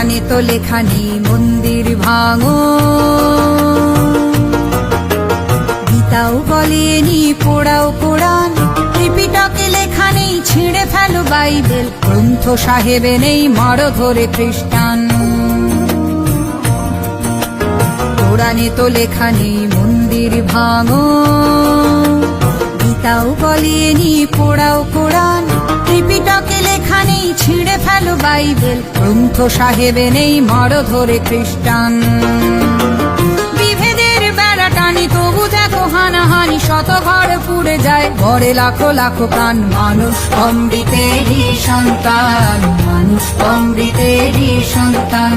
কোরআনে তো লেখা নেই মন্দির ভাঙো, গীতাও বলেনি পোড়াও কোরআন, ত্রিপিটকে লেখা নেই ছিঁড়ে ফেলো বাইবেল, গ্রন্থ সাহেবে নেই মারো ধরে খ্রিস্টান। কোরআনে তো লেখা নেই মন্দির ভাঙো, গীতাও বলেনি পোড়াও কোরআন, ত্রিপিটকে লেখা নেই ছিঁড়ে ফেলো বাইবেল, গ্রন্থ সাহেবে নেই মারো ধরে খ্রিস্টান। বিভেদের বেড়া টানি তবু দেখো হানাহানি, শত ঘর পুড়ে যায় গড়ে লাখো লাখো প্রাণ। মানুষ অমৃতেরই সন্তান, মানুষ অমৃতেরই সন্তান,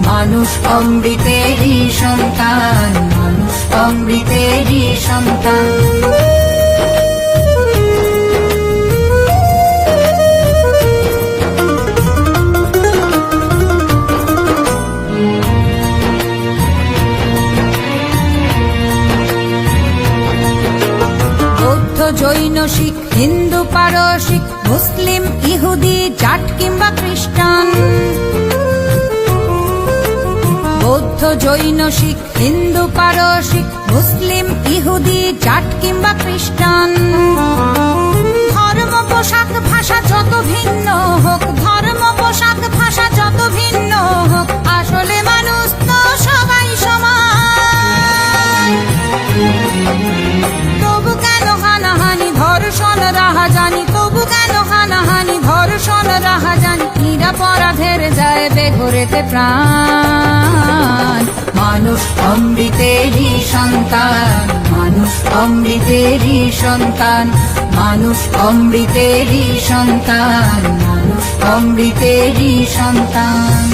মানুষ অমৃতেরই সন্তান, মানুষ অমৃতেরই সন্তান। জৈন শিখ হিন্দু পারসিক মুসলিম ইহুদি জাট কিংবা খ্রিস্টান, বৌদ্ধ জৈন শিখ হিন্দু পারসিক মুসলিম ইহুদি জাট কিংবা খ্রিস্টান। ধর্ম পোশাক ভাষা যত ভিন্ন হোক, ধর্ম পোশাক ভাষা যত ভিন্ন হোক, আসলে মানুষ তো সবাই সমান। তবু কেন হানাহানি ধর্ষণ রাহাজানি, তবু কেন হানাহানি ধর্ষণ রাহাজানি, নিরাপরাধের যায় বেঘরেতে প্রাণ। মানুষ অমৃতেরই সন্তান, মানুষ অমৃতেরই সন্তান, মানুষ অমৃতেরই সন্তান, মানুষ অমৃতেরই সন্তান।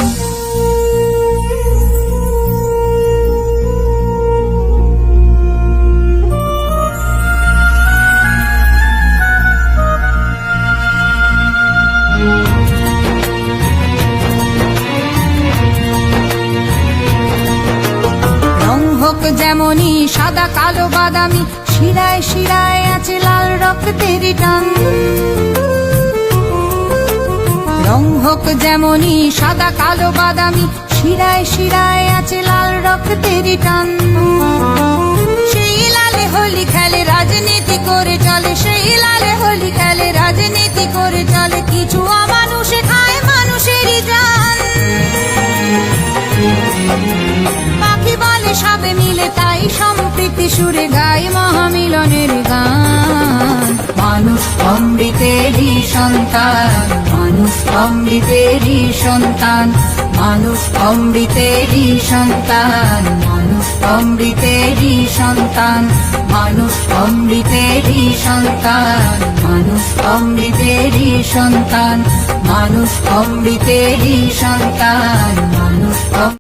যেমনই সাদা কালো বাদামি, শিরায় শিরায় আছে লাল রক্তেরই টান। রং হোক যেমনই সাদা কালো বাদামি, শিরায় শিরায় আছে লাল রক্তেরই টান। সেই লালে হোলি খেলে রাজনীতি করে চলে, সেই লালে হোলি খেলে রাজনীতি করে চলে, কিছু অমানুষে খায় মানুষেরই জান। পাখি বলে সবে মিলে তাই সম্প্রীতি সুরে গাই মহামিলনের গান। মানুষ অমৃতেরই সন্তান, মানুষ অমৃতেরই সন্তান, মানুষ অমৃতেরই সন্তান, মানুষ অমৃতেরই সন্তান, মানুষ অমৃতেরই সন্তান, মানুষ অমৃতেরই সন্তান, মানুষ অমৃতেরই সন্তান, মানুষ